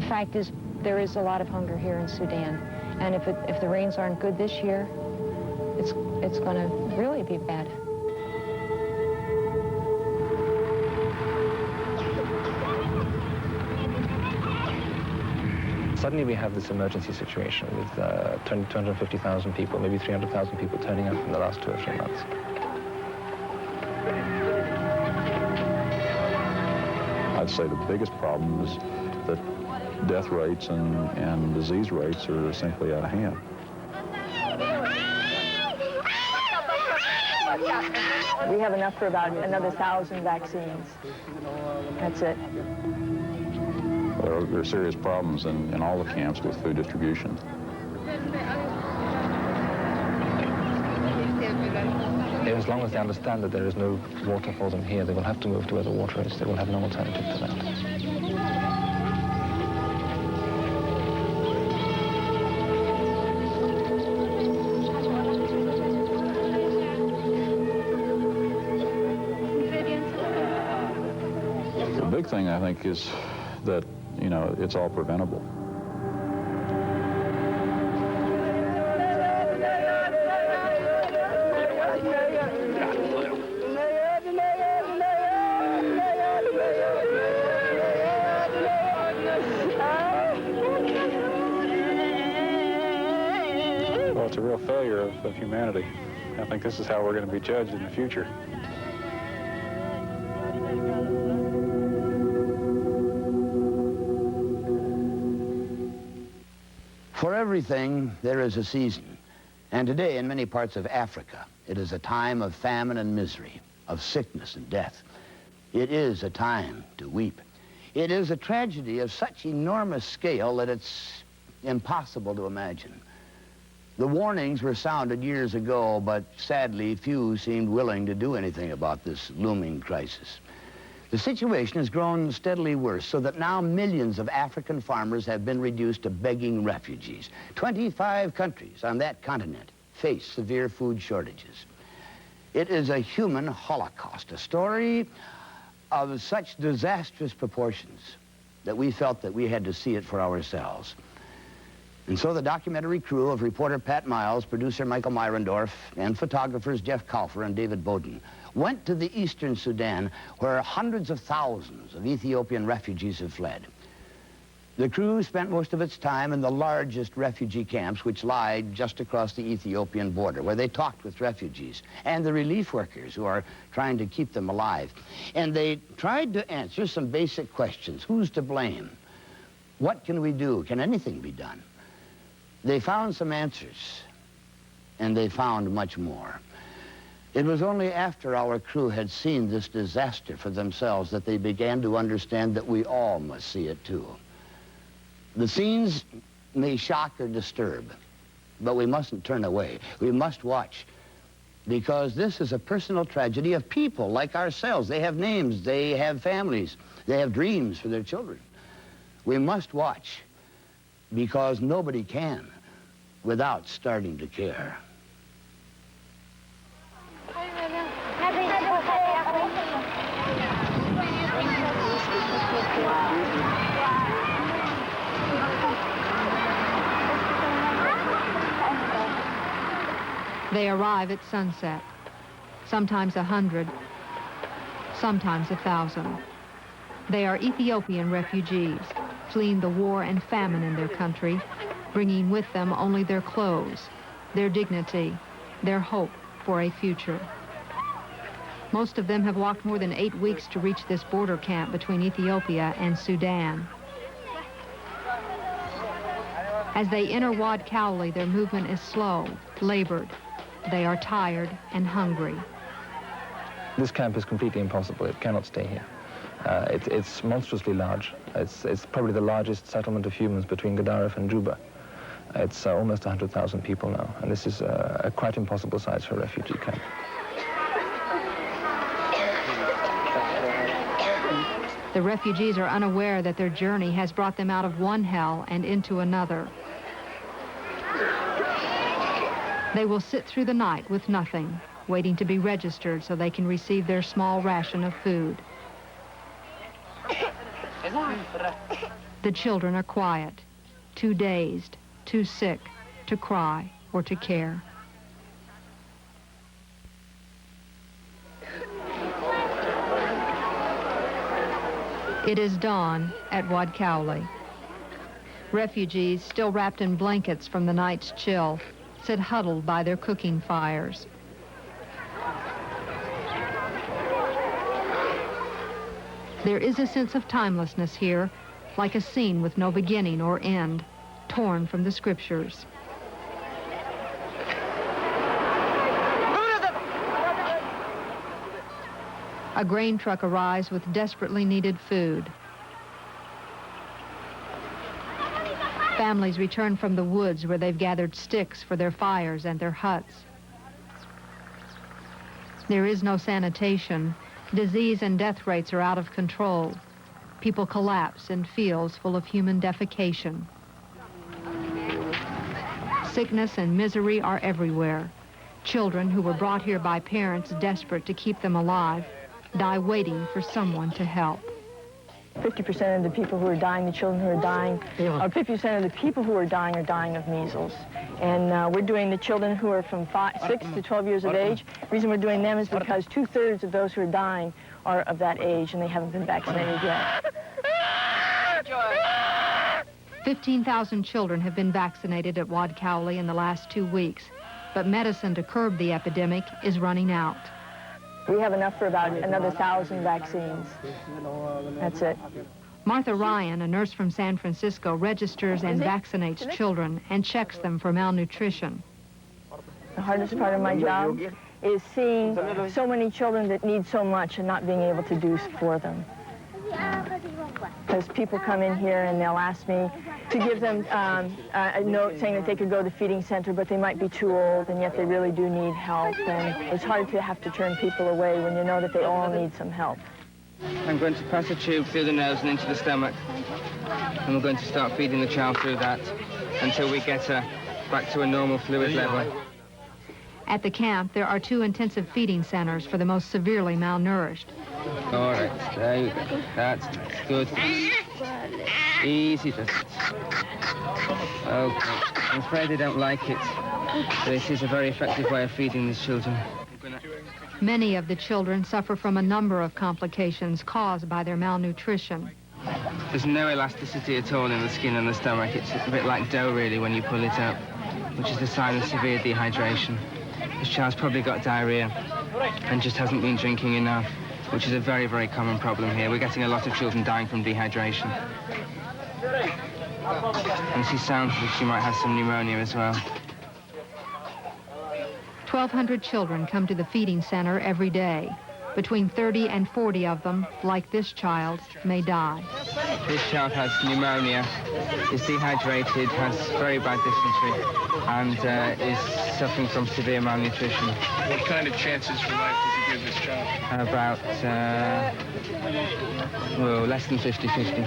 fact is, there is a lot of hunger here in Sudan, and if the rains aren't good this year, it's going to really be bad. Suddenly we have this emergency situation with 250,000 people, maybe 300,000 people turning up in the last 2 or 3 months. I'd say the biggest problem is that death rates and disease rates are simply out of hand. We have enough for about another 1,000 vaccines. That's it. There are serious problems in all the camps with food distribution. As long as they understand that there is no water for them here, they will have to move to where the water is. They will have no alternative to that. The big thing, I think, is that, you know, it's all preventable. Well, it's a real failure of humanity. I think this is how we're going to be judged in the future. For everything, there is a season. And today, in many parts of Africa, it is a time of famine and misery, of sickness and death. It is a time to weep. It is a tragedy of such enormous scale that it's impossible to imagine. The warnings were sounded years ago, but sadly, few seemed willing to do anything about this looming crisis. The situation has grown steadily worse, so that now millions of African farmers have been reduced to begging refugees. 25 countries on that continent face severe food shortages. It is a human holocaust, a story of such disastrous proportions that we felt that we had to see it for ourselves. And so the documentary crew of reporter Pat Miles, producer Michael Myrendorf, and photographers Jeff Kaufer and David Bowden went to the eastern Sudan, where hundreds of thousands of Ethiopian refugees have fled. The crew spent most of its time in the largest refugee camps, which lie just across the Ethiopian border, where they talked with refugees and the relief workers who are trying to keep them alive. And they tried to answer some basic questions. Who's to blame? What can we do? Can anything be done? They found some answers, and they found much more. It was only after our crew had seen this disaster for themselves that they began to understand that we all must see it too. The scenes may shock or disturb, but we mustn't turn away. We must watch, because this is a personal tragedy of people like ourselves. They have names, they have families, they have dreams for their children. We must watch, because nobody can without starting to care. They arrive at sunset, sometimes 100, sometimes 1,000. They are Ethiopian refugees, fleeing the war and famine in their country, bringing with them only their clothes, their dignity, their hope for a future. Most of them have walked more than 8 weeks to reach this border camp between Ethiopia and Sudan. As they enter Wad Cowley, their movement is slow, labored. They are tired and hungry. This camp is completely impossible. It cannot stay here. It's monstrously large. It's probably the largest settlement of humans between Gaddaref and Juba. It's almost 100,000 people now, and this is a quite impossible size for a refugee camp. The refugees are unaware that their journey has brought them out of one hell and into another. They will sit through the night with nothing, waiting to be registered so they can receive their small ration of food. The children are quiet, too dazed, too sick to cry or to care. It is dawn at Wad Cowley. Refugees, still wrapped in blankets from the night's chill, sit huddled by their cooking fires. There is a sense of timelessness here, like a scene with no beginning or end, torn from the scriptures. A grain truck arrives with desperately needed food. Families return from the woods where they've gathered sticks for their fires and their huts. There is no sanitation. Disease and death rates are out of control. People collapse in fields full of human defecation. Sickness and misery are everywhere. Children who were brought here by parents desperate to keep them alive die waiting for someone to help. 50% of the people who are dying, the children who are dying, 50% of the people who are dying of measles. And we're doing the children who are from 6 to 12 years of age. The reason we're doing them is because 2/3 of those who are dying are of that age and they haven't been vaccinated yet. 15,000 children have been vaccinated at Wad Cowley in the last 2 weeks, but medicine to curb the epidemic is running out. We have enough for about another 1,000 vaccines. That's it. Martha Ryan, a nurse from San Francisco, registers and vaccinates children and checks them for malnutrition. The hardest part of my job is seeing so many children that need so much and not being able to do for them. Because people come in here and they'll ask me to give them a note saying that they could go to the feeding center, but they might be too old, and yet they really do need help. And it's hard to have to turn people away when you know that they all need some help. I'm going to pass a tube through the nose and into the stomach, and we're going to start feeding the child through that until we get her back to a normal fluid level. At the camp, there are 2 intensive feeding centers for the most severely malnourished. All right, there you go. That's good. Easy. Okay. I'm afraid they don't like it, but it is a very effective way of feeding these children. Many of the children suffer from a number of complications caused by their malnutrition. There's no elasticity at all in the skin and the stomach. It's a bit like dough, really, when you pull it up, which is the sign of severe dehydration. This child's probably got diarrhea and just hasn't been drinking enough, which is a very, very common problem here. We're getting a lot of children dying from dehydration. And she sounds as if she might have some pneumonia as well. 1,200 children come to the feeding center every day. Between 30 and 40 of them, like this child, may die. This child has pneumonia, is dehydrated, has very bad dysentery, and is suffering from severe malnutrition. What kind of chances for life does he give this child? About, less than 50-50.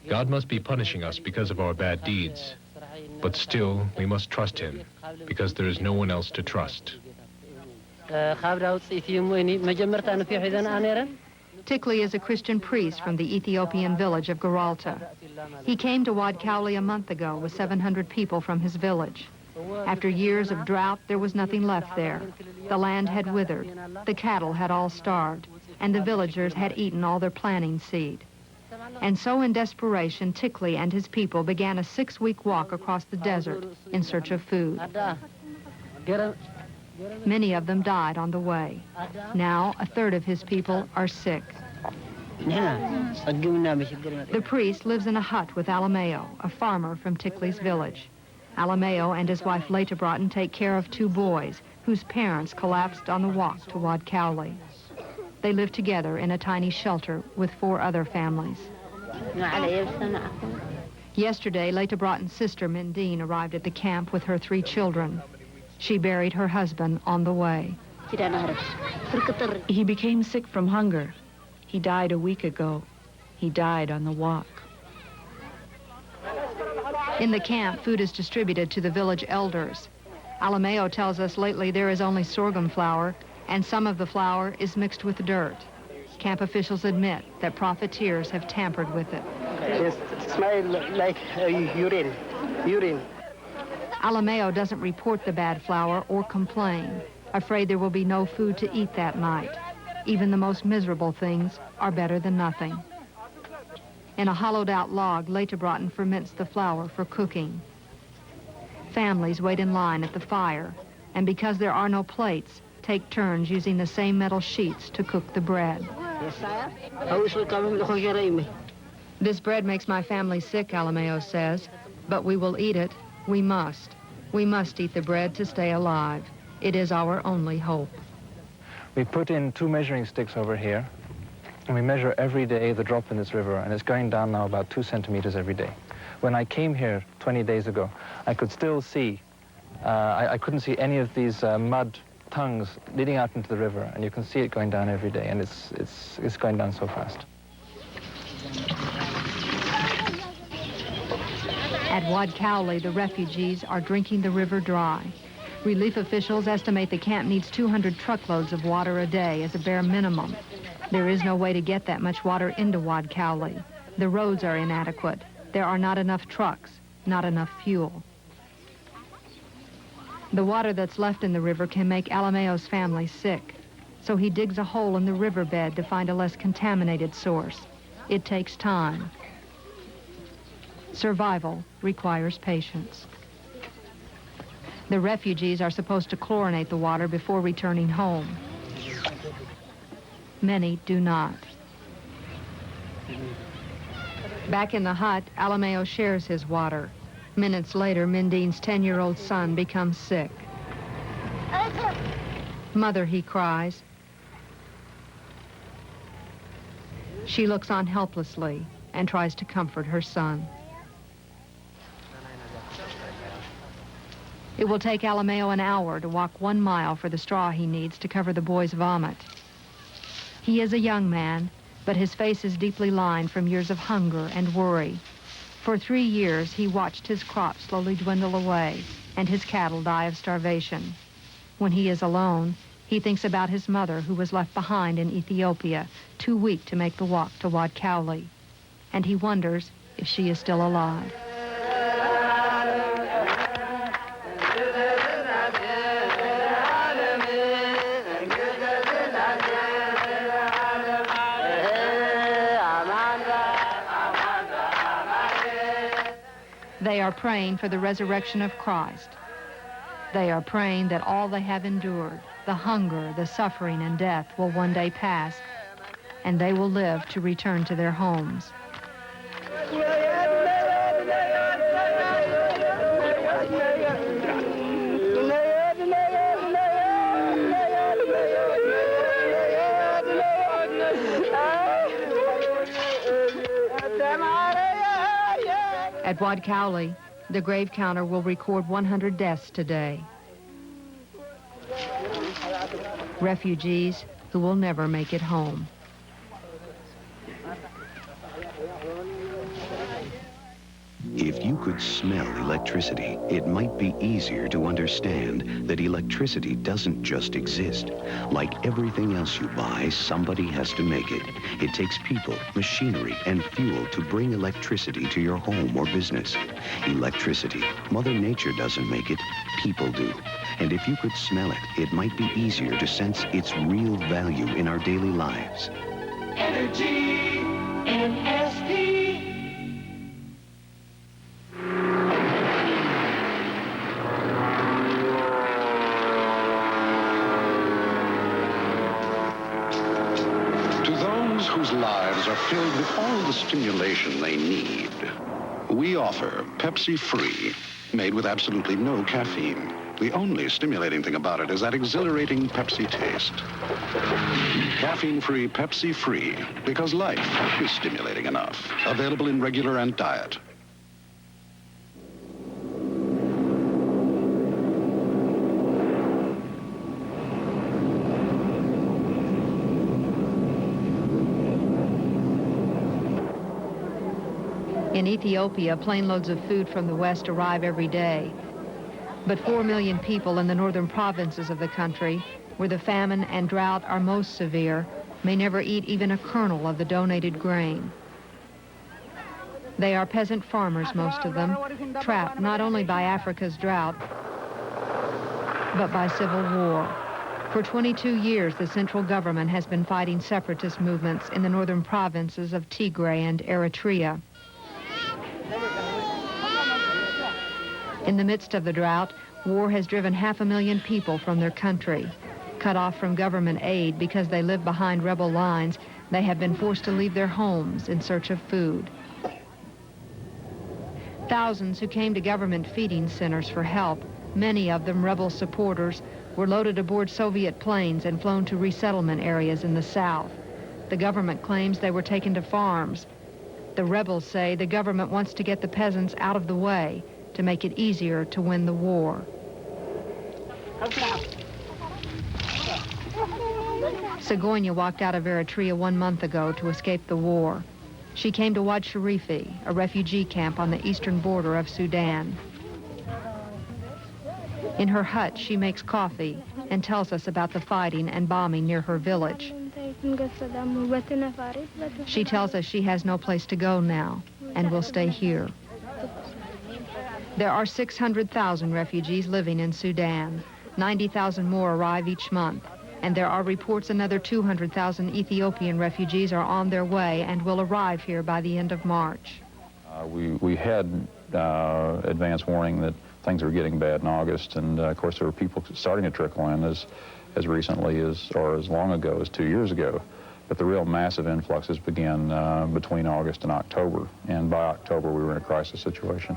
God must be punishing us because of our bad deeds. But still, we must trust him, because there is no one else to trust. Tikli is a Christian priest from the Ethiopian village of Geralta. He came to Wad Cowley a month ago with 700 people from his village. After years of drought, there was nothing left there. The land had withered, the cattle had all starved, and the villagers had eaten all their planting seed. And so in desperation, Tikli and his people began a 6-week walk across the desert in search of food. Many of them died on the way. Now, 1/3 of his people are sick. The priest lives in a hut with Alameo, a farmer from Tikli's village. Alameo and his wife Leta Broughton take care of 2 boys whose parents collapsed on the walk to Wad Cowley. They live together in a tiny shelter with 4 other families. Yesterday, Leta Broughton's sister, Mindine, arrived at the camp with her 3 children. She buried her husband on the way. He became sick from hunger. He died a week ago. He died on the walk. In the camp, food is distributed to the village elders. Alameo tells us lately there is only sorghum flour, and some of the flour is mixed with dirt. Camp officials admit that profiteers have tampered with it. It smells like urine. Alameo doesn't report the bad flour or complain, afraid there will be no food to eat that night. Even the most miserable things are better than nothing. In a hollowed-out log, Leitebraten ferments the flour for cooking. Families wait in line at the fire, and because there are no plates, take turns using the same metal sheets to cook the bread. This bread makes my family sick, Alameo says, but we will eat it. We must. We must eat the bread to stay alive. It is our only hope. We put in 2 measuring sticks over here, and we measure every day the drop in this river, and it's going down now about 2 centimeters every day. When I came here 20 days ago, I could still see, I couldn't see any of these mud tongues leading out into the river, and you can see it going down every day, and it's going down so fast. At Wad Cowley, the refugees are drinking the river dry. Relief officials estimate the camp needs 200 truckloads of water a day as a bare minimum. There is no way to get that much water into Wad Cowley. The roads are inadequate. There are not enough trucks, not enough fuel. The water that's left in the river can make Alameo's family sick, so he digs a hole in the riverbed to find a less contaminated source. It takes time. Survival requires patience. The refugees are supposed to chlorinate the water before returning home. Many do not. Back in the hut, Alameo shares his water. Minutes later, Mindine's 10-year-old son becomes sick. Mother, he cries. She looks on helplessly and tries to comfort her son. It will take Alameo an hour to walk 1 mile for the straw he needs to cover the boy's vomit. He is a young man, but his face is deeply lined from years of hunger and worry. For 3 years, he watched his crops slowly dwindle away and his cattle die of starvation. When he is alone, he thinks about his mother who was left behind in Ethiopia, too weak to make the walk to Wad Cowley. And he wonders if she is still alive. They are praying for the resurrection of Christ. They are praying that all they have endured, the hunger, the suffering, and death will one day pass, and they will live to return to their homes. At Wad Cowley, the grave counter will record 100 deaths today. Refugees who will never make it home. If you could smell electricity, it might be easier to understand that electricity doesn't just exist. Like everything else you buy, somebody has to make it. It takes people, machinery, and fuel to bring electricity to your home or business. Electricity. Mother Nature doesn't make it, people do. And if you could smell it, it might be easier to sense its real value in our daily lives. Energy NSP. Whose lives are filled with all the stimulation they need. We offer Pepsi Free, made with absolutely no caffeine. The only stimulating thing about it is that exhilarating Pepsi taste. Caffeine-free Pepsi Free, because life is stimulating enough. Available in regular and diet. In Ethiopia, plane loads of food from the West arrive every day. But 4 million people in the northern provinces of the country where the famine and drought are most severe, may never eat even a kernel of the donated grain. They are peasant farmers, most of them, trapped not only by Africa's drought, but by civil war. For 22 years, the central government has been fighting separatist movements in the northern provinces of Tigray and Eritrea. In the midst of the drought, war has driven 500,000 people from their country. Cut off from government aid because they live behind rebel lines, they have been forced to leave their homes in search of food. Thousands who came to government feeding centers for help, many of them rebel supporters, were loaded aboard Soviet planes and flown to resettlement areas in the south. The government claims they were taken to farms. The rebels say the government wants to get the peasants out of the way to make it easier to win the war. Segonia walked out of Eritrea 1 month ago to escape the war. She came to Wad Sharifi, a refugee camp on the eastern border of Sudan. In her hut, she makes coffee and tells us about the fighting and bombing near her village. She tells us she has no place to go now and will stay here. There are 600,000 refugees living in Sudan. 90,000 more arrive each month. And there are reports another 200,000 Ethiopian refugees are on their way and will arrive here by the end of March. We had advance warning that things were getting bad in August, and of course there were people starting to trickle in as recently as, or as long ago as 2 years ago. But the real massive influxes began between August and October, and by October we were in a crisis situation.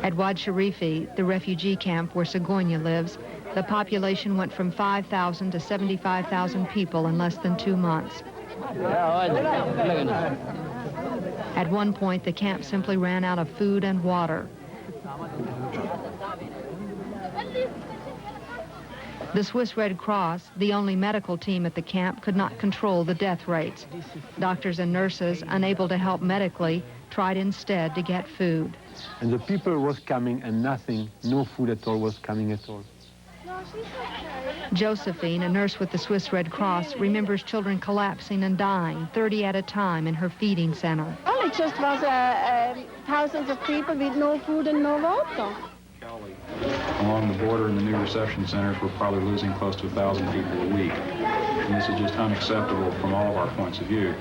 At Wad Sharifi, the refugee camp where Segonia lives, the population went from 5,000 to 75,000 people in less than 2 months. At one point, the camp simply ran out of food and water. The Swiss Red Cross, the only medical team at the camp, could not control the death rates. Doctors and nurses, unable to help medically, tried instead to get food. And the people was coming and nothing, no food at all was coming at all. Josephine, a nurse with the Swiss Red Cross, remembers children collapsing and dying, 30 at a time, in her feeding center. Well, it just was thousands of people with no food and no water. Along the border in the new reception centers, we're probably losing close to 1,000 people a week. And this is just unacceptable from all of our points of view.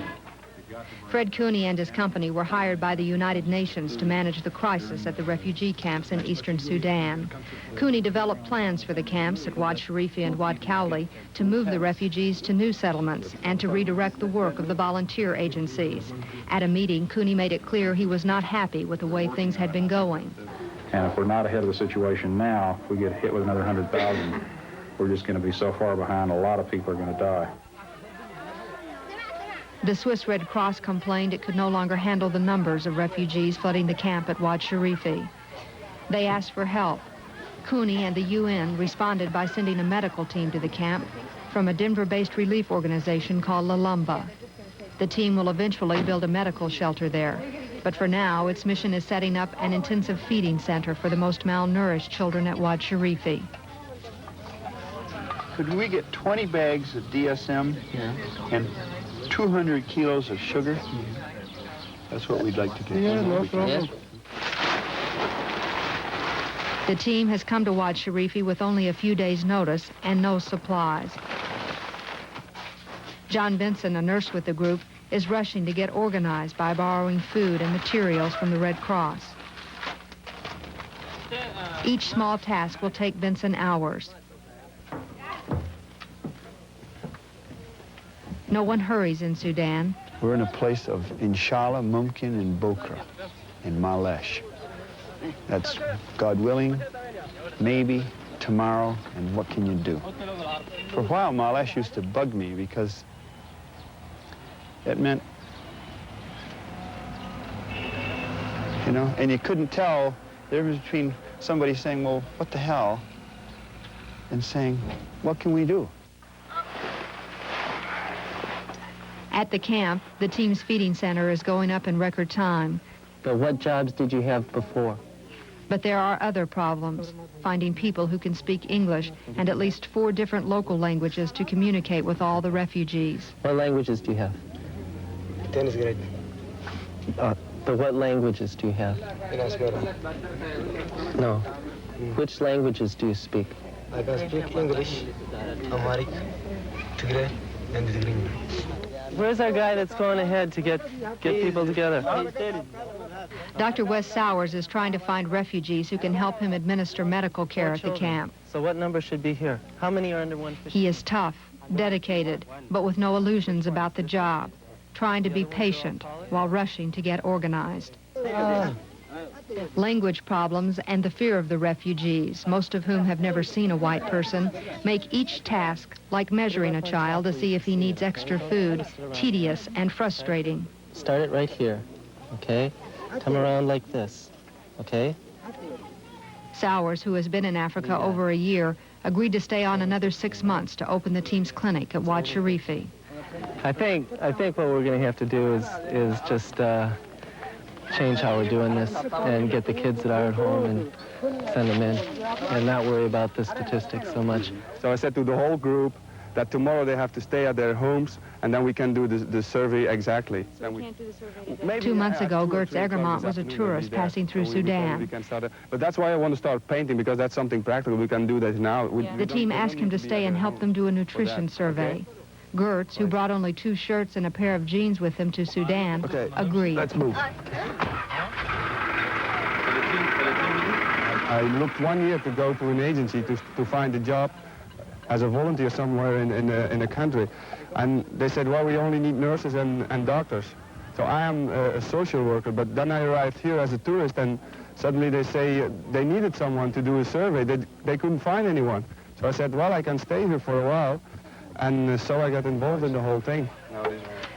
Fred Cooney and his company were hired by the United Nations to manage the crisis at the refugee camps in eastern Sudan. Cooney developed plans for the camps at Wad Sharifi and Wad Cowley to move the refugees to new settlements and to redirect the work of the volunteer agencies. At a meeting, Cooney made it clear he was not happy with the way things had been going. And if we're not ahead of the situation now, if we get hit with another 100,000, we're just going to be so far behind, a lot of people are going to die. The Swiss Red Cross complained it could no longer handle the numbers of refugees flooding the camp at Wad Sharifi. They asked for help. Cooney and the UN responded by sending a medical team to the camp from a Denver-based relief organization called La Lumba. The team will eventually build a medical shelter there, but for now, its mission is setting up an intensive feeding center for the most malnourished children at Wad Sharifi. Could we get 20 bags of DSM and 200 kilos of sugar? That's what we'd like to get. Yeah, no problem. The team has come to Wad Sharifi with only a few days' notice and no supplies. John Benson, a nurse with the group, is rushing to get organized by borrowing food and materials from the Red Cross. Each small task will take Benson hours. No one hurries in Sudan. We're in a place of Inshallah, Mumkin, and Bokra, in Malesh. That's God willing, maybe, tomorrow, and what can you do? For a while, Malesh used to bug me because it meant, you know, and you couldn't tell the difference between somebody saying, well, what the hell, and saying, what can we do? At the camp, the team's feeding center is going up in record time. But what jobs did you have before? But there are other problems, finding people who can speak English and at least 4 different local languages to communicate with all the refugees. What languages do you have? 10th grade. But what languages do you have? No. Which languages do you speak? I can speak English, Amharic, Tigray, and Tigray. Where's our guy that's going ahead to get people together? Dr. Wes Sowers is trying to find refugees who can help him administer medical care at the camp. So what number should be here? How many are under 150? He is tough, dedicated, but with no illusions about the job, trying to be patient while rushing to get organized. Language problems and the fear of the refugees, most of whom have never seen a white person, make each task, like measuring a child to see if he needs extra food, tedious and frustrating. Start it right here, okay? Come around like this, okay? Sowers, who has been in Africa over a year, agreed to stay on another 6 months to open the team's clinic at Wad Sharifi. I think what we're going to have to do is just change how we're doing this and get the kids that are at home and send them in and not worry about the statistics so much. So I said to the whole group that tomorrow they have to stay at their homes, and then we can do the survey exactly. So we can't do the survey. 2 months ago, Gertz Egermont was a tourist passing through Sudan. But that's why I want to start painting, because that's something practical. We can do that now. The team asked him to stay and help them do a nutrition survey. Gertz, who brought only 2 shirts and a pair of jeans with him to Sudan, agreed. Let's move. I looked 1 year to go to an agency to find a job as a volunteer somewhere in a country. And they said, well, we only need nurses and doctors. So I am a social worker, but then I arrived here as a tourist, and suddenly they say they needed someone to do a survey. They couldn't find anyone. So I said, well, I can stay here for a while. And so I got involved in the whole thing.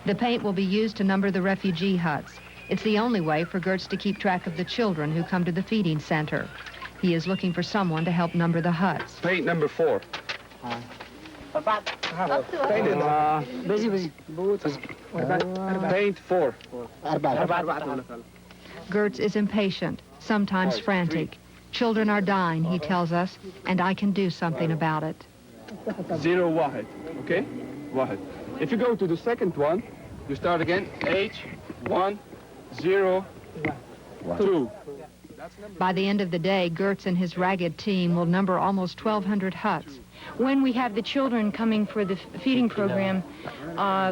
The paint will be used to number the refugee huts. It's the only way for Gertz to keep track of the children who come to the feeding center. He is looking for someone to help number the huts. Paint number 4. Painted. Paint 4. Gertz is impatient, sometimes frantic. Children are dying, he tells us, and I can do something about it. 0 Wahed, okay? Wahed. If you go to the second one, you start again. H, 1, 0, 2. By the end of the day, Gertz and his ragged team will number almost 1,200 huts. When we have the children coming for the feeding program,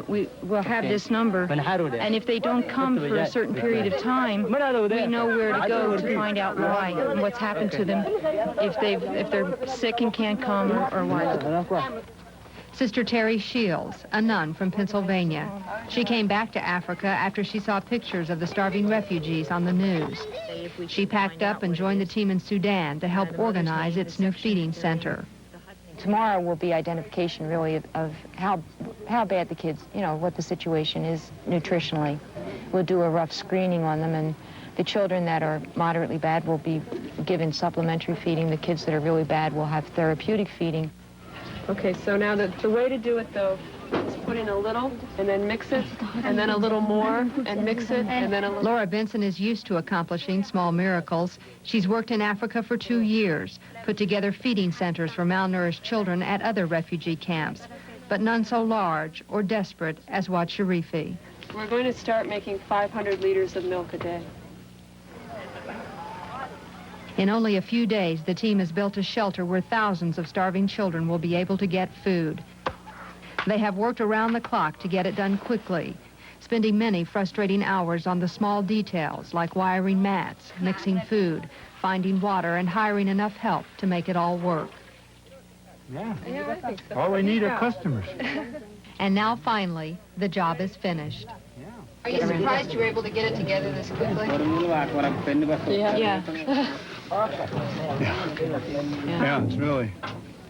we will have this number. And if they don't come for a certain period of time, we know where to go to find out why and what's happened to them, if they're sick and can't come or what. Sister Terry Shields, a nun from Pennsylvania. She came back to Africa after she saw pictures of the starving refugees on the news. She packed up and joined the team in Sudan to help organize its new feeding center. Tomorrow will be identification, really, of how bad the kids, what the situation is nutritionally. We'll do a rough screening on them, and the children that are moderately bad will be given supplementary feeding. The kids that are really bad will have therapeutic feeding. Okay, so now the way to do it, though, is put in a little, and then mix it, and then a little more, and mix it, and then a little... Laura Benson is used to accomplishing small miracles. She's worked in Africa for 2 years, put together feeding centers for malnourished children at other refugee camps, but none so large or desperate as Wad Sharifi. We're going to start making 500 liters of milk a day. In only a few days, the team has built a shelter where thousands of starving children will be able to get food. They have worked around the clock to get it done quickly, spending many frustrating hours on the small details like wiring mats, mixing food, finding water, and hiring enough help to make it all work. Yeah. I think so. All we need are customers. And now, finally, the job is finished. Are you surprised you were able to get it together this quickly? Yeah. Yeah, it's really...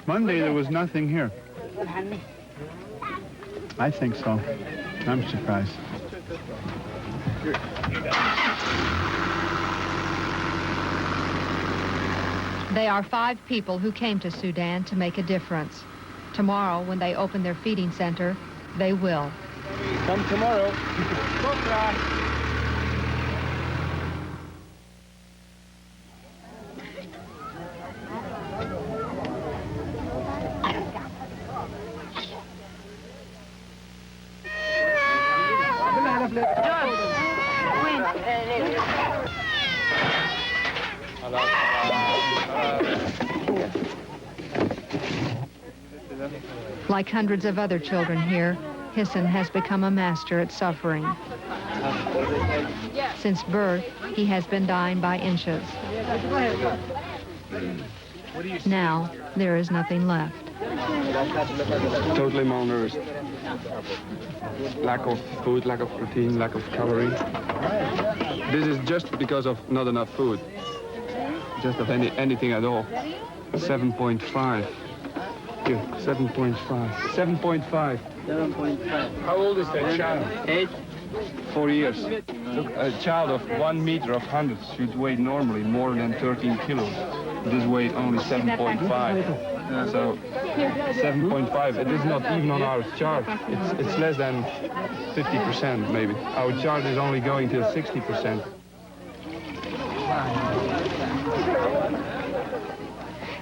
Monday there was nothing here. I think so. I'm surprised. They are 5 people who came to Sudan to make a difference. Tomorrow, when they open their feeding center, they will. Come tomorrow. Like hundreds of other children here, Hisson has become a master at suffering. Since birth, he has been dying by inches. Now, there is nothing left. Totally malnourished. Lack of food, lack of protein, lack of calorie. This is just because of not enough food. Just of anything at all. 7.5. Here, 7.5. 7.5. 7.5. How old is that child? 8. 4 years. Look, a child of 1 meter of 100 should weigh normally more than 13 kilos. This weight only 7.5. So 7.5. It is not even on our chart. It's less than 50% maybe. Our chart is only going till 60%.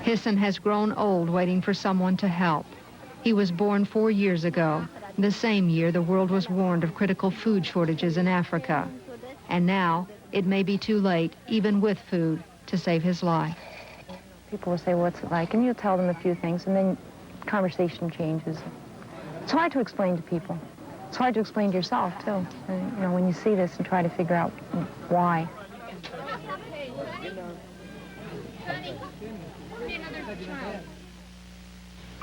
Hisson has grown old waiting for someone to help. He was born 4 years ago, the same year the world was warned of critical food shortages in Africa. And now, it may be too late, even with food, to save his life. People will say, what's it like? And you'll tell them a few things, and then conversation changes. It's hard to explain to people. It's hard to explain to yourself, too. And, you know, when you see this and try to figure out why.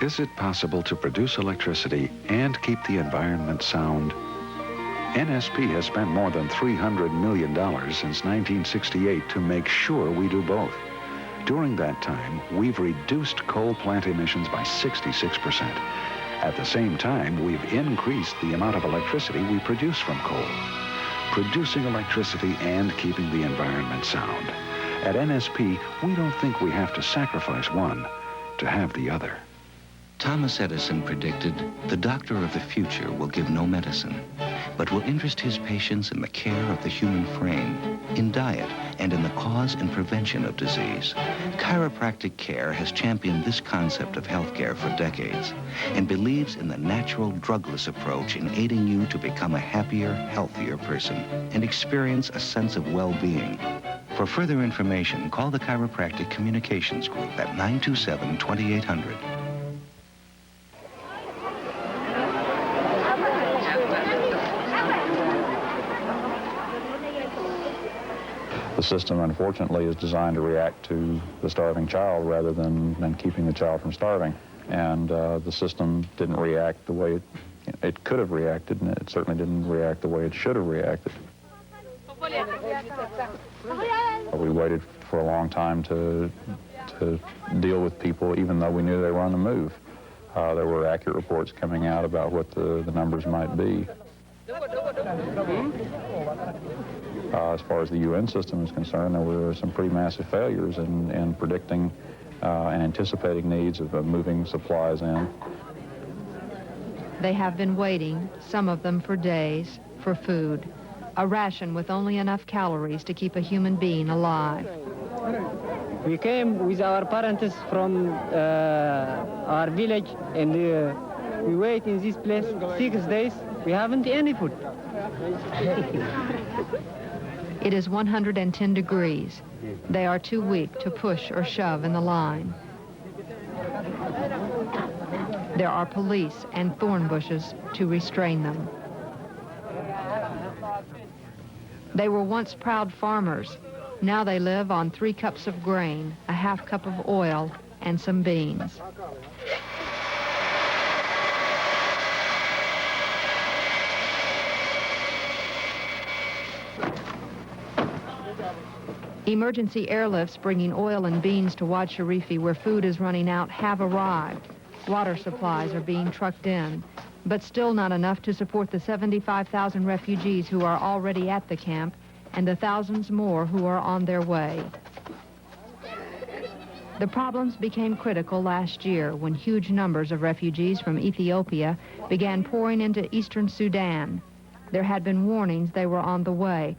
Is it possible to produce electricity and keep the environment sound? NSP has spent more than $300 million since 1968 to make sure we do both. During that time, we've reduced coal plant emissions by 66%. At the same time, we've increased the amount of electricity we produce from coal. Producing electricity and keeping the environment sound. At NSP, we don't think we have to sacrifice one to have the other. Thomas Edison predicted the doctor of the future will give no medicine, but will interest his patients in the care of the human frame, in diet, and in the cause and prevention of disease. Chiropractic care has championed this concept of healthcare for decades and believes in the natural, drugless approach in aiding you to become a happier, healthier person and experience a sense of well-being. For further information, call the Chiropractic Communications Group at 927-2800. The system, unfortunately, is designed to react to the starving child rather than keeping the child from starving. And the system didn't react the way it could have reacted, and it certainly didn't react the way it should have reacted. We waited for a long time to deal with people, even though we knew they were on the move. There were accurate reports coming out about what the numbers might be. As far as the UN system is concerned, there were some pretty massive failures in predicting and anticipating needs of moving supplies in. They have been waiting, some of them for days, for food. A ration with only enough calories to keep a human being alive. We came with our parents from our village, and we wait in this place 6 days. We haven't any food. It is 110 degrees. They are too weak to push or shove in the line. There are police and thorn bushes to restrain them. They were once proud farmers. Now they live on 3 cups of grain, a half cup of oil, and some beans. Emergency airlifts bringing oil and beans to Wad Sharifi, where food is running out, have arrived. Water supplies are being trucked in, but still not enough to support the 75,000 refugees who are already at the camp and the thousands more who are on their way. The problems became critical last year when huge numbers of refugees from Ethiopia began pouring into eastern Sudan. There had been warnings they were on the way,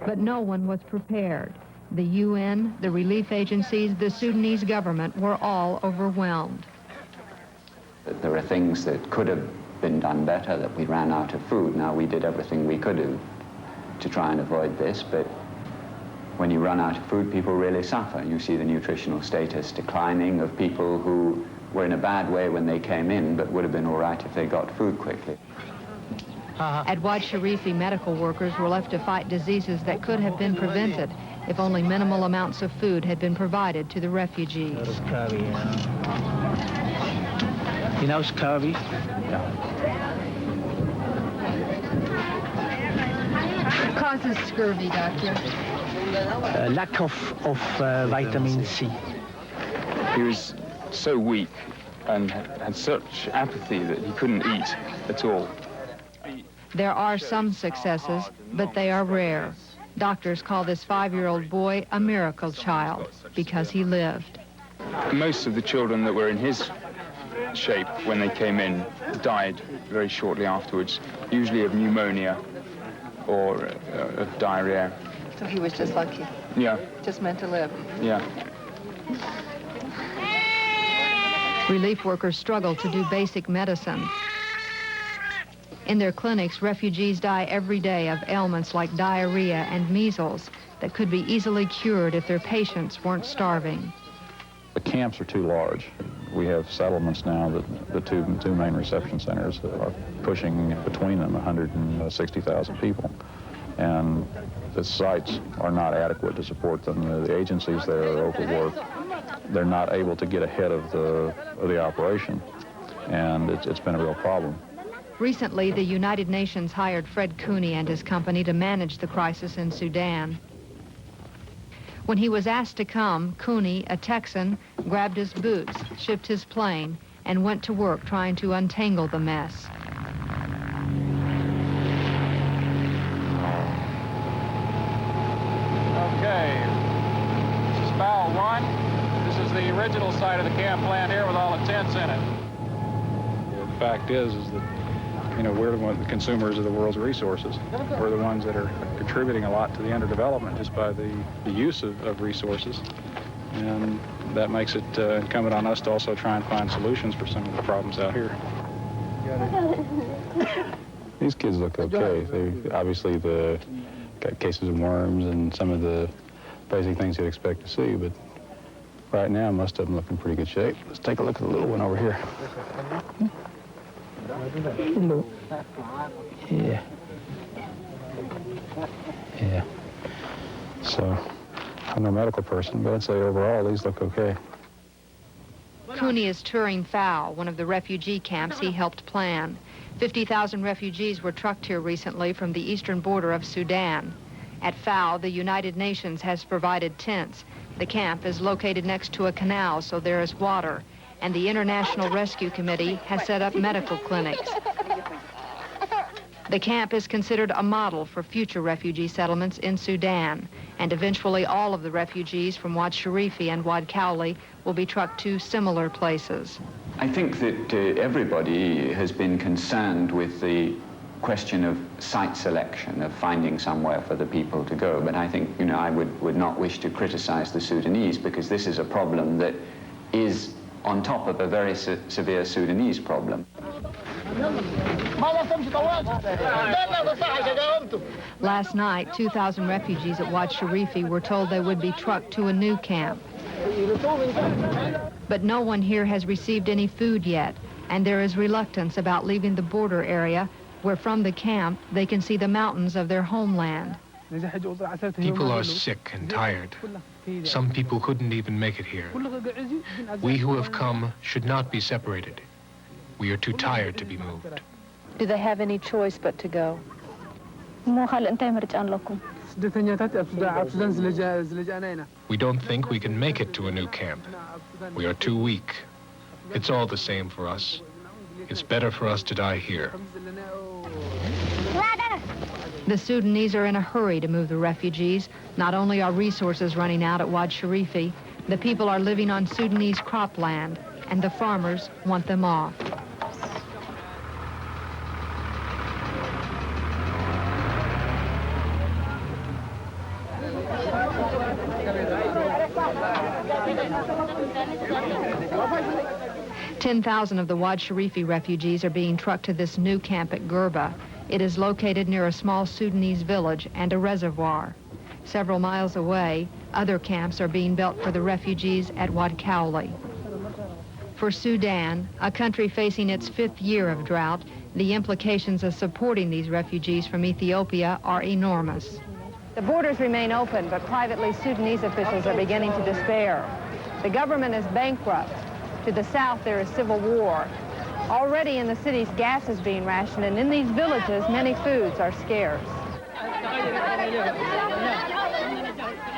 but no one was prepared. The UN, the relief agencies, the Sudanese government were all overwhelmed. There are things that could have been done better, that we ran out of food. Now, we did everything we could do to try and avoid this, but when you run out of food, people really suffer. You see the nutritional status declining of people who were in a bad way when they came in, but would have been all right if they got food quickly. At Wad Sharifi, medical workers were left to fight diseases that could have been prevented if only minimal amounts of food had been provided to the refugees. You know scurvy? What causes scurvy, doctor? Lack of vitamin C. He was so weak and had such apathy that he couldn't eat at all. There are some successes, but they are rare. Doctors call this 5-year-old boy a miracle child because he lived. Most of the children that were in his shape when they came in died very shortly afterwards, usually of pneumonia or of diarrhea. So he was just lucky. Yeah. Just meant to live. Yeah. Relief workers struggle to do basic medicine. In their clinics, refugees die every day of ailments like diarrhea and measles that could be easily cured if their patients weren't starving. The camps are too large. We have settlements now that the two main reception centers are pushing between them 160,000 people. And the sites are not adequate to support them. The agencies there are overworked. They're not able to get ahead of the operation. And it's been a real problem. Recently, the United Nations hired Fred Cooney and his company to manage the crisis in Sudan. When he was asked to come, Cooney, a Texan, grabbed his boots, shipped his plane, and went to work trying to untangle the mess. Okay, this is Fowl 1. This is the original site of the camp land here with all the tents in it. The fact is that, you know, we're the consumers of the world's resources. We're the ones that are contributing a lot to the underdevelopment just by the use of resources. And that makes it incumbent on us to also try and find solutions for some of the problems out here. These kids look okay. They obviously got cases of worms and some of the basic things you'd expect to see, but right now most of them look in pretty good shape. Let's take a look at the little one over here. Hello. Yeah. Yeah. So, I'm no medical person, but I'd say overall these look okay. Cooney is touring FAO, one of the refugee camps he helped plan. 50,000 refugees were trucked here recently from the eastern border of Sudan. At FAO, the United Nations has provided tents. The camp is located next to a canal, so there is water. And the International Rescue Committee has set up medical clinics. The camp is considered a model for future refugee settlements in Sudan, and eventually all of the refugees from Wad Sharifi and Wad Cowley will be trucked to similar places. I think that everybody has been concerned with the question of site selection, of finding somewhere for the people to go. But I think, you know, I would not wish to criticize the Sudanese, because this is a problem that is on top of a very severe Sudanese problem. Last night, 2,000 refugees at Wad Sharifi were told they would be trucked to a new camp. But no one here has received any food yet, and there is reluctance about leaving the border area, where from the camp they can see the mountains of their homeland. People are sick and tired. Some people couldn't even make it here. We who have come should not be separated. We are too tired to be moved. Do they have any choice but to go? We don't think we can make it to a new camp. We are too weak. It's all the same for us. It's better for us to die here. The Sudanese are in a hurry to move the refugees. Not only are resources running out at Wad Sharifi, the people are living on Sudanese cropland, and the farmers want them off. "10,000 of the Wad Sharifi refugees are being trucked to this new camp at Gerba. It is located near a small Sudanese village and a reservoir. Several miles away, other camps are being built for the refugees at Wad Cowley. For Sudan, a country facing its 5th year of drought, the implications of supporting these refugees from Ethiopia are enormous. The borders remain open, but privately Sudanese officials are beginning to despair. The government is bankrupt. To the south, there is civil war. Already in the cities, gas is being rationed, and in these villages, many foods are scarce.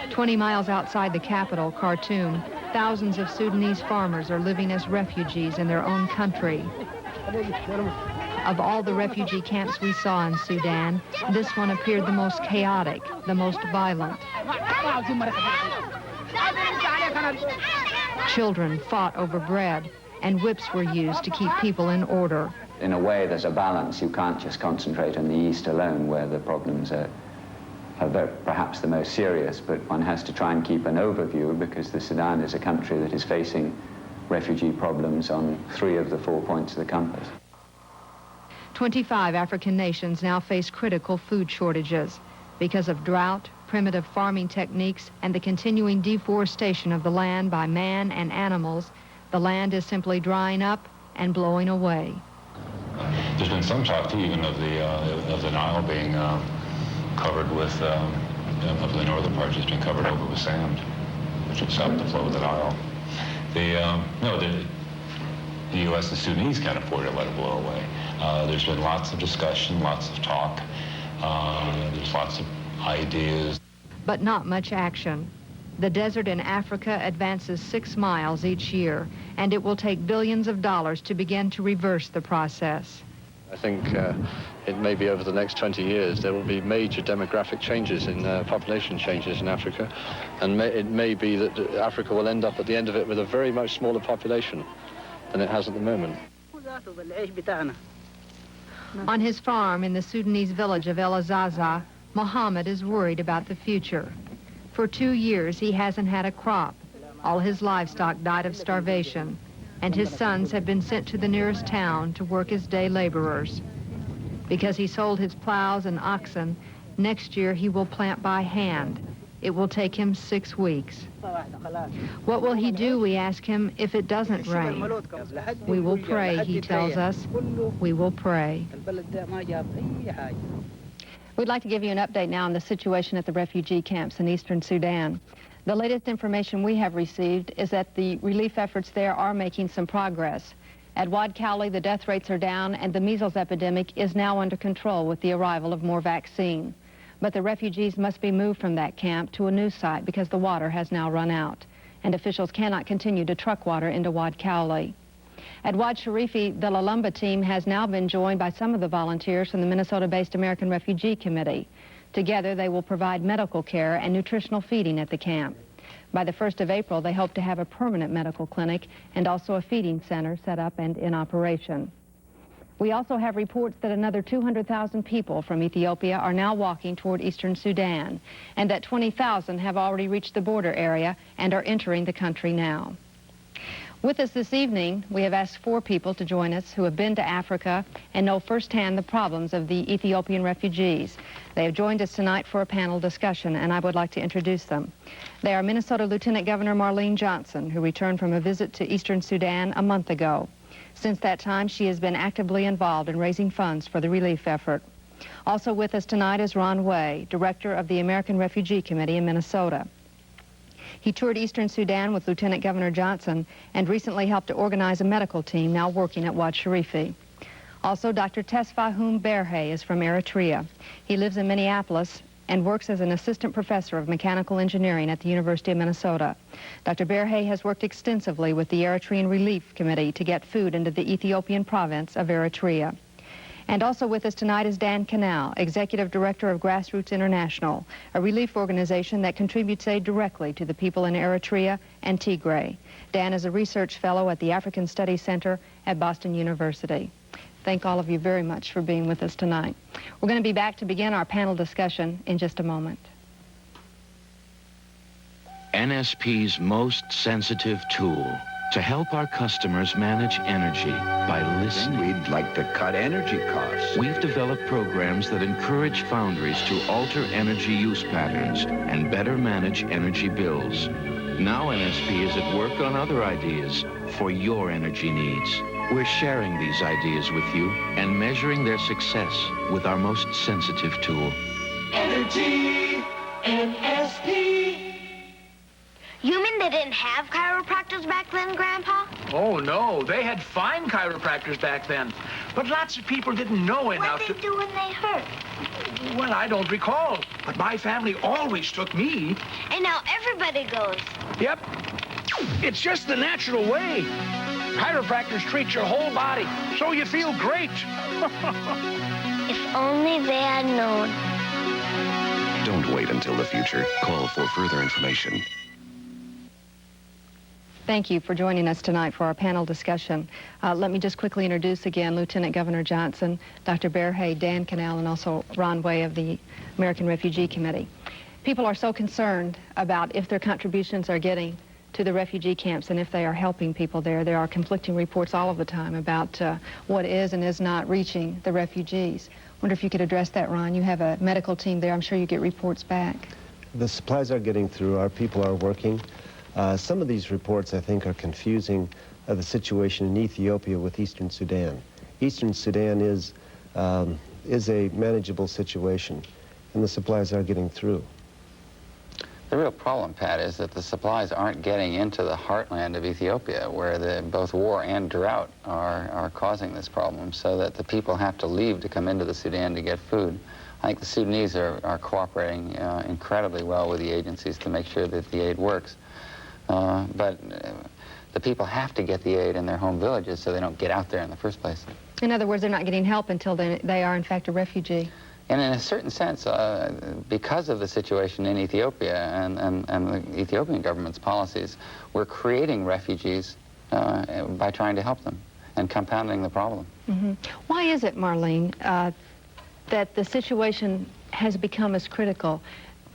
20 miles outside the capital, Khartoum, thousands of Sudanese farmers are living as refugees in their own country. Of all the refugee camps we saw in Sudan, this one appeared the most chaotic, the most violent. Children fought over bread, and whips were used to keep people in order. In a way, there's a balance. You can't just concentrate on the east alone, where the problems are perhaps the most serious, but one has to try and keep an overview, because the Sudan is a country that is facing refugee problems on 3 of the 4 points of the compass. 25 African nations now face critical food shortages because of drought, primitive farming techniques, and the continuing deforestation of the land by man and animals. The land is simply drying up and blowing away. There's been some talk, too, even of the Nile being covered with, of the northern part just being covered over with sand, which would stop the flow of the Nile. The U.S. and Sudanese can't afford to let it blow away. There's been lots of discussion, lots of talk. There's lots of ideas. But not much action. The desert in Africa advances 6 miles each year, and it will take billions of dollars to begin to reverse the process. I think it may be over the next 20 years there will be major demographic changes in population changes in Africa, and it may be that Africa will end up at the end of it with a very much smaller population than it has at the moment. On his farm in the Sudanese village of El Azaza, Mohammed is worried about the future. For 2 years, he hasn't had a crop. All his livestock died of starvation, and his sons have been sent to the nearest town to work as day laborers. Because he sold his plows and oxen, next year he will plant by hand. It will take him 6 weeks. What will he do, we ask him, if it doesn't rain? We will pray, he tells us. We will pray. We'd like to give you an update now on the situation at the refugee camps in eastern Sudan. The latest information we have received is that the relief efforts there are making some progress. At Wad Cowley, the death rates are down, and the measles epidemic is now under control with the arrival of more vaccine. But the refugees must be moved from that camp to a new site because the water has now run out, and officials cannot continue to truck water into Wad Cowley. At Wad Sharifi, the Lalumba team has now been joined by some of the volunteers from the Minnesota-based American Refugee Committee. Together, they will provide medical care and nutritional feeding at the camp. By the 1st of April, they hope to have a permanent medical clinic and also a feeding center set up and in operation. We also have reports that another 200,000 people from Ethiopia are now walking toward eastern Sudan, and that 20,000 have already reached the border area and are entering the country now. With us this evening, we have asked 4 people to join us who have been to Africa and know firsthand the problems of the Ethiopian refugees. They have joined us tonight for a panel discussion, and I would like to introduce them. They are Minnesota Lieutenant Governor Marlene Johnson, who returned from a visit to eastern Sudan a month ago. Since that time, she has been actively involved in raising funds for the relief effort. Also with us tonight is Ron Way, Director of the American Refugee Committee in Minnesota. He toured eastern Sudan with Lieutenant Governor Johnson and recently helped to organize a medical team now working at Wad Sharifi. Also, Dr. Tesfahum Berhe is from Eritrea. He lives in Minneapolis and works as an assistant professor of mechanical engineering at the University of Minnesota. Dr. Berhe has worked extensively with the Eritrean Relief Committee to get food into the Ethiopian province of Eritrea. And also with us tonight is Dan Canal, Executive Director of Grassroots International, a relief organization that contributes aid directly to the people in Eritrea and Tigray. Dan is a research fellow at the African Studies Center at Boston University. Thank all of you very much for being with us tonight. We're going to be back to begin our panel discussion in just a moment. NSP's most sensitive tool to help our customers manage energy by listening. We'd like to cut energy costs. We've developed programs that encourage foundries to alter energy use patterns and better manage energy bills. Now NSP is at work on other ideas for your energy needs. We're sharing these ideas with you and measuring their success with our most sensitive tool. Energy NSP. You mean they didn't have chiropractors back then, Grandpa? Oh, no. They had fine chiropractors back then. But lots of people didn't know enough What'd they do when they hurt? Well, I don't recall. But my family always took me. And now everybody goes. Yep. It's just the natural way. Chiropractors treat your whole body, so you feel great. If only they had known. Don't wait until the future. Call for further information. Thank you for joining us tonight for our panel discussion. Let me just quickly introduce again Lieutenant Governor Johnson, Dr. Bear Hay, Dan Cannell, and also Ron Way of the American Refugee Committee. People are so concerned about if their contributions are getting to the refugee camps and if they are helping people there. There are conflicting reports all of the time about what is and is not reaching the refugees. Wonder if you could address that, Ron. You have a medical team there. I'm sure you get reports back. The supplies are getting through. Our people are working. Some of these reports, I think, are confusing the situation in Ethiopia with Eastern Sudan. Eastern Sudan is a manageable situation, and the supplies are getting through. The real problem, Pat, is that the supplies aren't getting into the heartland of Ethiopia, where both war and drought are causing this problem, so that the people have to leave to come into the Sudan to get food. I think the Sudanese are cooperating incredibly well with the agencies to make sure that the aid works. But the people have to get the aid in their home villages so they don't get out there in the first place. In other words, they're not getting help until they are, in fact, a refugee. And in a certain sense, because of the situation in Ethiopia and the Ethiopian government's policies, we're creating refugees by trying to help them and compounding the problem. Mm-hmm. Why is it, Marlene, that the situation has become as critical?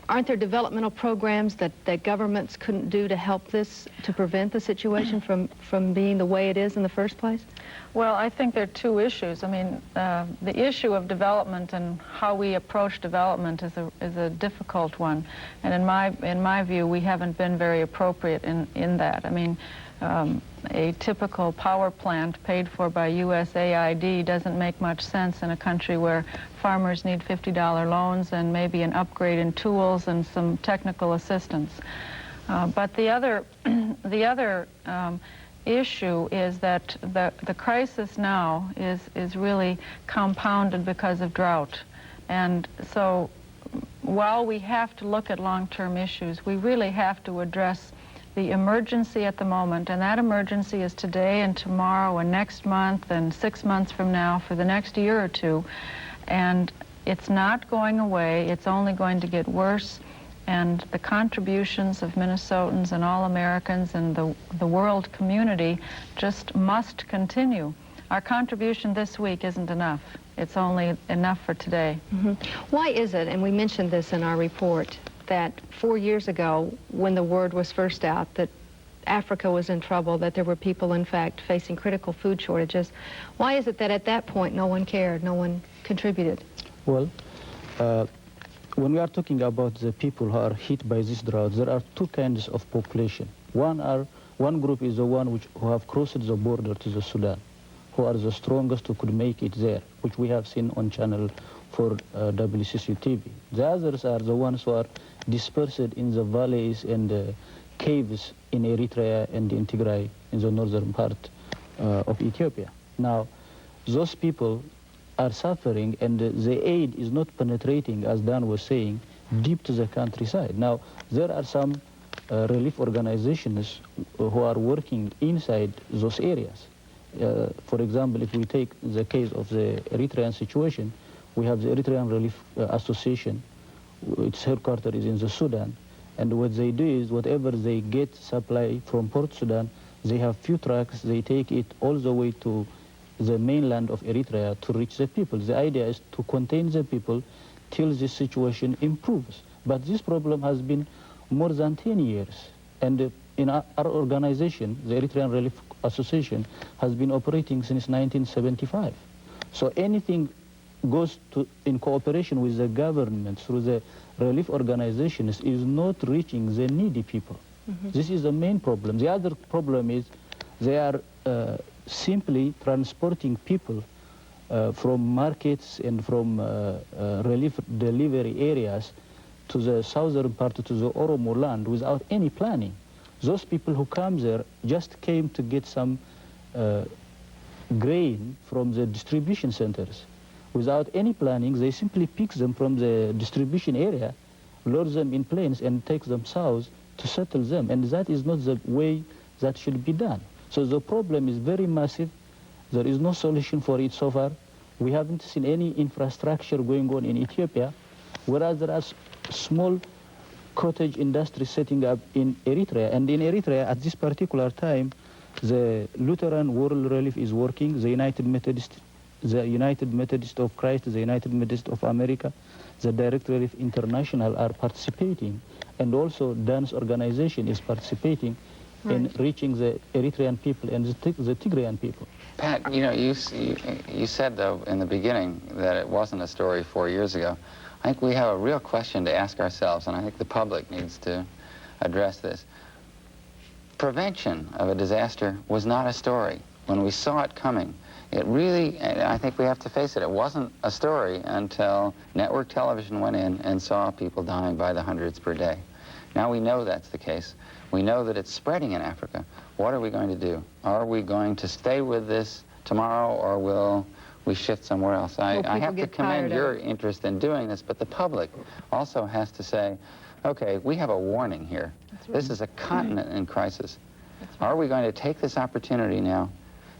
Aren't there developmental programs that governments couldn't do to help this, to prevent the situation from being the way it is in the first place? Well, I think there are two issues. I mean, the issue of development and how we approach development is a difficult one. And in my view, we haven't been very appropriate in that. I mean, a typical power plant paid for by USAID doesn't make much sense in a country where farmers need $50 loans and maybe an upgrade in tools and some technical assistance. But the other issue is that the crisis now is really compounded because of drought. And so while we have to look at long-term issues, we really have to address the emergency at the moment, and that emergency is today and tomorrow and next month and 6 months from now for the next year or two. And it's not going away, it's only going to get worse, and the contributions of Minnesotans and all Americans and the world community just must continue. Our contribution this week isn't enough. It's only enough for today. Mm-hmm. Why is it, and we mentioned this in our report, that 4 years ago, when the word was first out that Africa was in trouble, that there were people, in fact, facing critical food shortages, why is it that at that point no one cared, no one contributed? Well, when we are talking about the people who are hit by this drought, there are two kinds of population. One group is the one who have crossed the border to the Sudan, who are the strongest, who could make it there, which we have seen on Channel 4 WCCO TV. The others are the ones who are dispersed in the valleys and caves in Eritrea and in Tigray, in the northern part of Ethiopia. Now, those people are suffering, and the aid is not penetrating, as Dan was saying, deep to the countryside. Now, there are some relief organizations who are working inside those areas. For example, if we take the case of the Eritrean situation, we have the Eritrean Relief Association. Its headquarters is in the Sudan. And what they do is, whatever they get supply from Port Sudan, they have few trucks, they take it all the way to the mainland of Eritrea to reach the people. The idea is to contain the people till this situation improves. But this problem has been more than 10 years. And in our organization, the Eritrean Relief Association, has been operating since 1975. So anything goes to in cooperation with the government through the relief organizations is not reaching the needy people. This is the main problem. The other problem is they are simply transporting people from markets and from relief delivery areas to the southern part, to the Oromo land, without any planning. Those people who come there just came to get some grain from the distribution centers. Without any planning, they simply pick them from the distribution area, load them in planes, and take them south to settle them. And that is not the way that should be done. So the problem is very massive. There is no solution for it so far. We haven't seen any infrastructure going on in Ethiopia, whereas there are small cottage industries setting up in Eritrea. And in Eritrea, at this particular time, the Lutheran World Relief is working, the United Methodist of Christ, the United Methodist of America, the Direct Relief International are participating, and also Dan's organization is participating in reaching the Eritrean people and the Tigrayan people. Pat, you know, you said, though, in the beginning that it wasn't a story 4 years ago. I think we have a real question to ask ourselves, and I think the public needs to address this. Prevention of a disaster was not a story. When we saw it coming, it really, I think we have to face it, it wasn't a story until network television went in and saw people dying by the hundreds per day. Now we know that's the case. We know that it's spreading in Africa. What are we going to do? Are we going to stay with this tomorrow, or will we shift somewhere else? I have to commend your interest in doing this, but the public also has to say, okay, we have a warning here. This is a continent in crisis. Are we going to take this opportunity now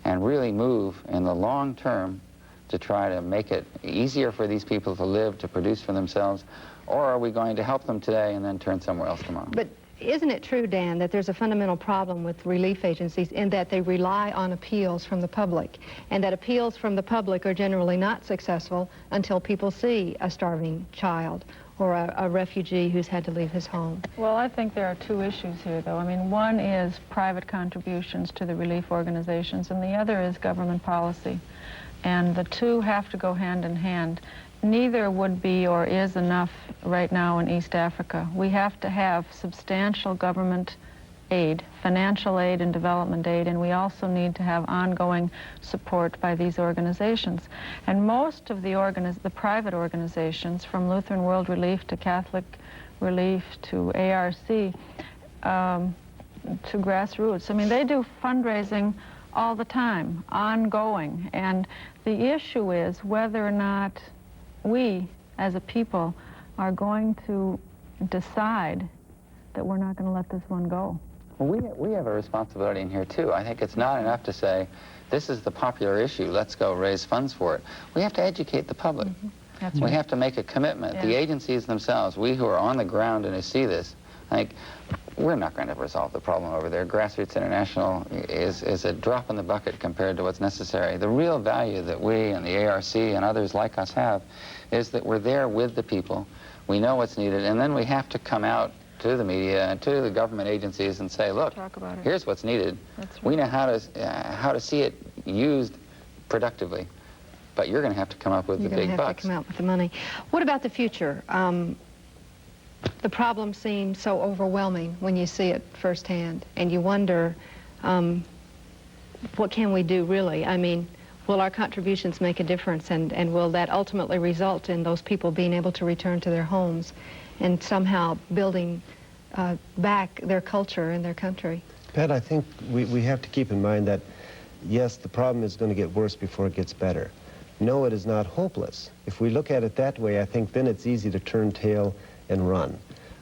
and really move in the long term to try to make it easier for these people to live, to produce for themselves, or are we going to help them today and then turn somewhere else tomorrow? But isn't it true, Dan, that there's a fundamental problem with relief agencies in that they rely on appeals from the public, and that appeals from the public are generally not successful until people see a starving child or a refugee who's had to leave his home? Well, I think there are two issues here, though. I mean, one is private contributions to the relief organizations, and the other is government policy. And the two have to go hand in hand. Neither would be or is enough right now in East Africa. We have to have substantial government aid, financial aid and development aid, and we also need to have ongoing support by these organizations. And most of the private organizations, from Lutheran World Relief to Catholic Relief to ARC, to grassroots, I mean, they do fundraising all the time, ongoing. And the issue is whether or not we, as a people, are going to decide that we're not going to let this one go. Well, we have a responsibility in here, too. I think it's not enough to say, this is the popular issue, let's go raise funds for it. We have to educate the public. That's we right. have to make a commitment. The agencies themselves, we who are on the ground and who see this, I think we're not going to resolve the problem over there. Grassroots International is a drop in the bucket compared to what's necessary. The real value that we and the ARC and others like us have is that we're there with the people. We know what's needed, and then we have to come out to the media and to the government agencies and say, look, here's what's needed. We know how to see it used productively, but you're going to have to come up with the big bucks. You're going to have to come out with the money. What about the future? The problem seems so overwhelming when you see it firsthand, and you wonder, what can we do really? I mean, will our contributions make a difference, and will that ultimately result in those people being able to return to their homes and somehow building back their culture and their country? Pat, I think we have to keep in mind that, yes, the problem is going to get worse before it gets better. No, it is not hopeless. If we look at it that way, I think then it's easy to turn tail and run.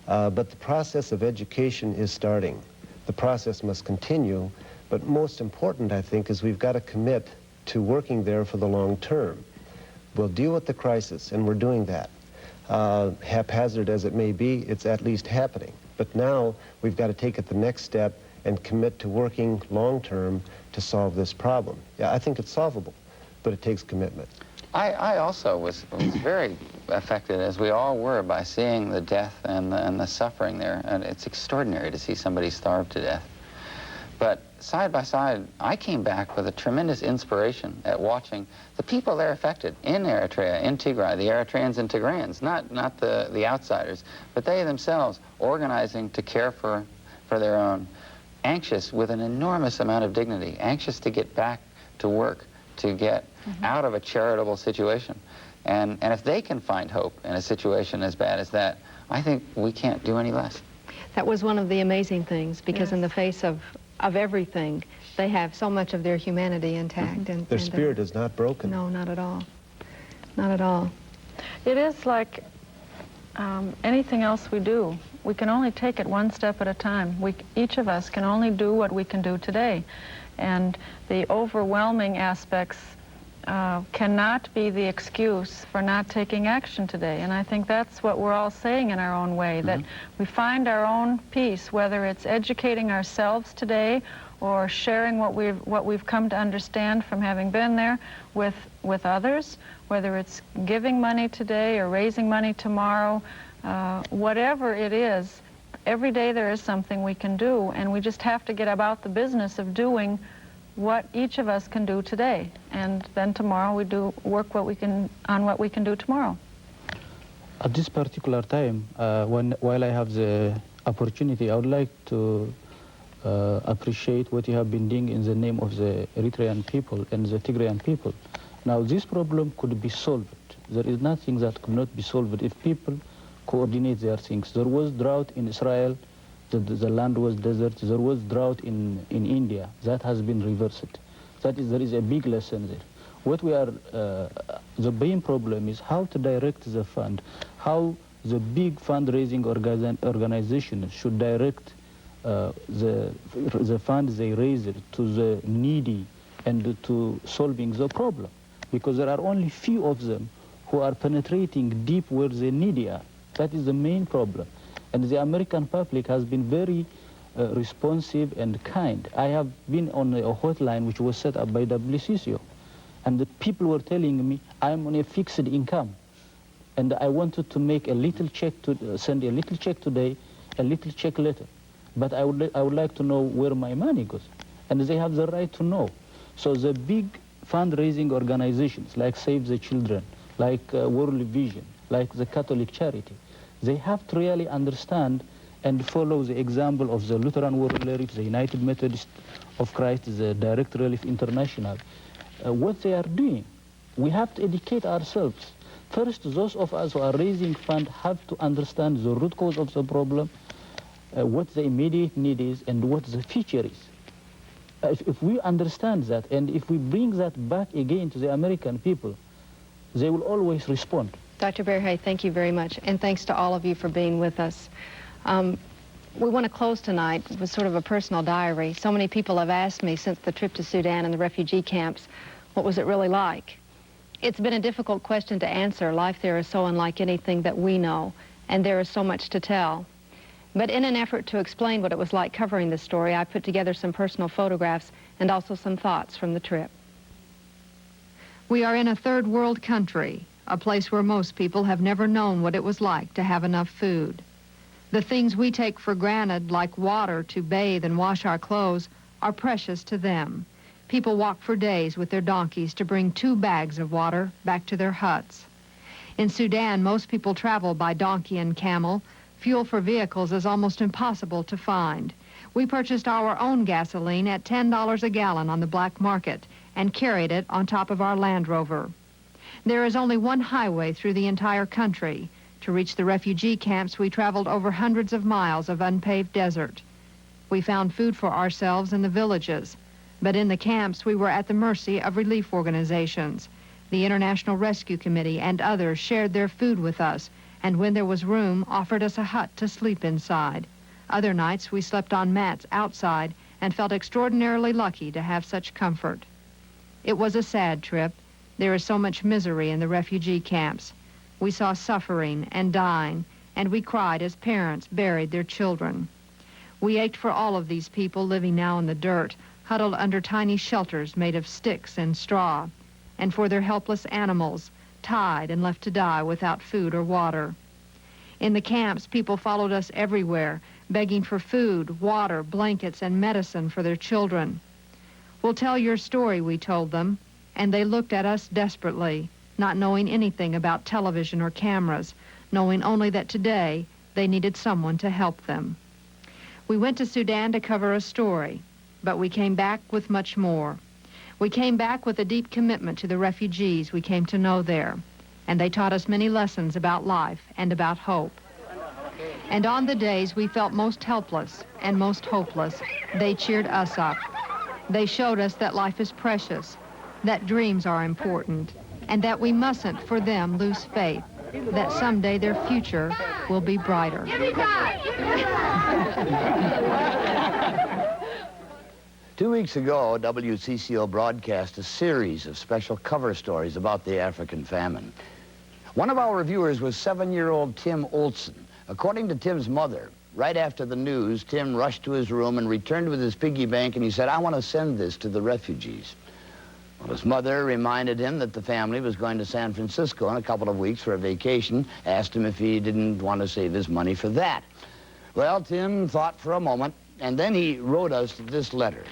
But the process of education is starting. The process must continue, but most important, I think, is we've got to commit to working there for the long term. We'll deal with the crisis, and we're doing that. Haphazard as it may be, it's at least happening. But now we've got to take it the next step and commit to working long term to solve this problem. Yeah, I think it's solvable, but it takes commitment. I also was very affected, as we all were, by seeing the death and the suffering there. And it's extraordinary to see somebody starve to death. But side by side, I came back with a tremendous inspiration at watching the people there affected in Eritrea, in Tigray, the Eritreans and Tigrayans, not the outsiders, but they themselves organizing to care for their own, anxious with an enormous amount of dignity, anxious to get back to work, to get out of a charitable situation. And if they can find hope in a situation as bad as that, I think we can't do any less. That was one of the amazing things, because in the face of everything, they have so much of their humanity intact. And their spirit is not broken. No, not at all. Not at all. It is like anything else we do. We can only take it one step at a time. Each of us can only do what we can do today. And the overwhelming aspects cannot be the excuse for not taking action today. And I think that's what we're all saying in our own way, that we find our own peace, whether it's educating ourselves today or sharing what we've come to understand from having been there with others, whether it's giving money today or raising money tomorrow, whatever it is, every day there is something we can do, and we just have to get about the business of doing what each of us can do today, and then tomorrow we do work what we can do tomorrow. At this particular time, while I have the opportunity, I would like to appreciate what you have been doing in the name of the Eritrean people and the Tigrayan people. Now, this problem could be solved. There is nothing that could not be solved if people coordinate their things. There was drought in Israel. The land was desert. There was drought in India. That has been reversed. There is a big lesson there. What we are, the main problem is how to direct the fund, how the big fundraising organizations should direct the funds they raise to the needy and to solving the problem. Because there are only few of them who are penetrating deep where the needy are. That is the main problem. And the American public has been very responsive and kind. I have been on a hotline which was set up by WCCO, and the people were telling me, I'm on a fixed income, and I wanted to make a little check, to send a little check today, a little check later, but I would like to know where my money goes, and they have the right to know. So the big fundraising organizations like Save the Children, like World Vision, like the Catholic Charity, they have to really understand and follow the example of the Lutheran World Relief, the United Methodist of Christ, the Direct Relief International, what they are doing. We have to educate ourselves. First, those of us who are raising funds have to understand the root cause of the problem, what the immediate need is, and what the future is. If we understand that, and if we bring that back again to the American people, they will always respond. Dr. Berhay, thank you very much, and thanks to all of you for being with us. We want to close tonight with sort of a personal diary. So many people have asked me since the trip to Sudan and the refugee camps, what was it really like? It's been a difficult question to answer. Life there is so unlike anything that we know, and there is so much to tell. But in an effort to explain what it was like covering this story, I put together some personal photographs and also some thoughts from the trip. We are in a third world country, a place where most people have never known what it was like to have enough food. The things we take for granted, like water to bathe and wash our clothes, are precious to them. People walk for days with their donkeys to bring 2 bags of water back to their huts. In Sudan, most people travel by donkey and camel. Fuel for vehicles is almost impossible to find. We purchased our own gasoline at $10 a gallon on the black market and carried it on top of our Land Rover. There is only one highway through the entire country. To reach the refugee camps, we traveled over hundreds of miles of unpaved desert. We found food for ourselves in the villages, but in the camps, we were at the mercy of relief organizations. The International Rescue Committee and others shared their food with us, and when there was room, offered us a hut to sleep inside. Other nights, we slept on mats outside and felt extraordinarily lucky to have such comfort. It was a sad trip. There is so much misery in the refugee camps. We saw suffering and dying, and we cried as parents buried their children. We ached for all of these people living now in the dirt, huddled under tiny shelters made of sticks and straw, and for their helpless animals, tied and left to die without food or water. In the camps, people followed us everywhere, begging for food, water, blankets, and medicine for their children. "We'll tell your story," we told them, and they looked at us desperately, not knowing anything about television or cameras, knowing only that today they needed someone to help them. We went to Sudan to cover a story, but we came back with much more. We came back with a deep commitment to the refugees we came to know there, and they taught us many lessons about life and about hope. And on the days we felt most helpless and most hopeless, they cheered us up. They showed us that life is precious, that dreams are important, and that we mustn't, for them, lose faith, that someday their future will be brighter. 2 weeks ago, WCCO broadcast a series of special cover stories about the African famine. One of our reviewers was 7-year-old Tim Olson. According to Tim's mother, right after the news, Tim rushed to his room and returned with his piggy bank, and he said, "I want to send this to the refugees." Well, his mother reminded him that the family was going to San Francisco in a couple of weeks for a vacation, asked him if he didn't want to save his money for that. Well, Tim thought for a moment, and then he wrote us this letter.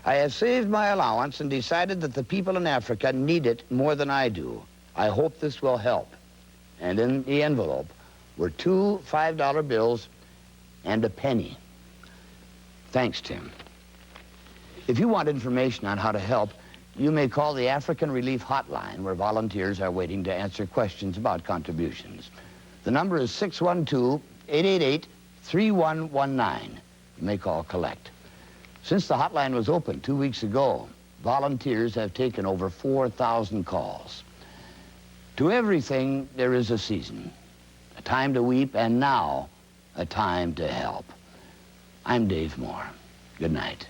"I have saved my allowance and decided that the people in Africa need it more than I do. I hope this will help." And in the envelope were 2 $5 bills and a penny. Thanks, Tim. If you want information on how to help, you may call the African Relief Hotline, where volunteers are waiting to answer questions about contributions. The number is 612-888-3119. You may call collect. Since the hotline was open 2 weeks ago, volunteers have taken over 4,000 calls. To everything, there is a season, a time to weep, and now, a time to help. I'm Dave Moore. Good night.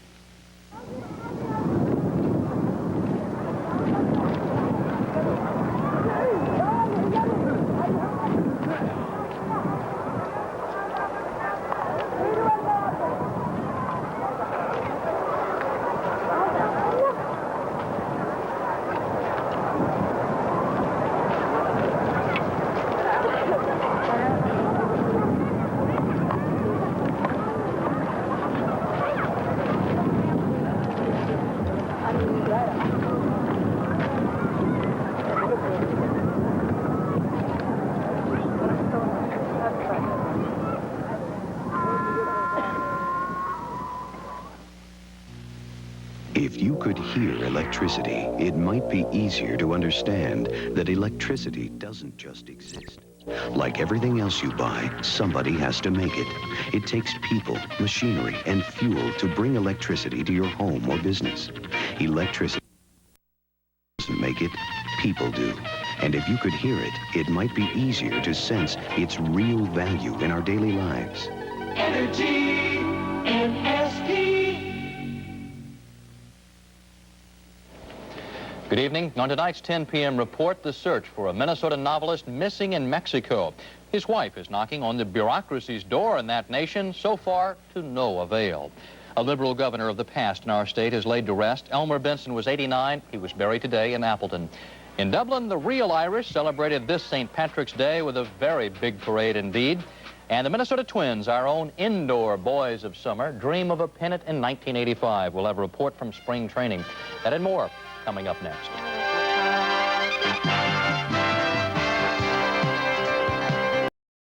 If you could hear electricity, it might be easier to understand that electricity doesn't just exist. Like everything else you buy, somebody has to make it. It takes people, machinery, and fuel to bring electricity to your home or business. Electricity doesn't make it, people do. And if you could hear it, it might be easier to sense its real value in our daily lives. Energy NSP. Good evening. On tonight's 10 p.m. report, the search for a Minnesota novelist missing in Mexico. His wife is knocking on the bureaucracy's door in that nation, so far to no avail. A liberal governor of the past in our state is laid to rest. Elmer Benson was 89. He was buried today in Appleton. In Dublin, the real Irish celebrated this St. Patrick's Day with a very big parade indeed. And the Minnesota Twins, our own indoor boys of summer, dream of a pennant in 1985. We'll have a report from spring training. That and more coming up next.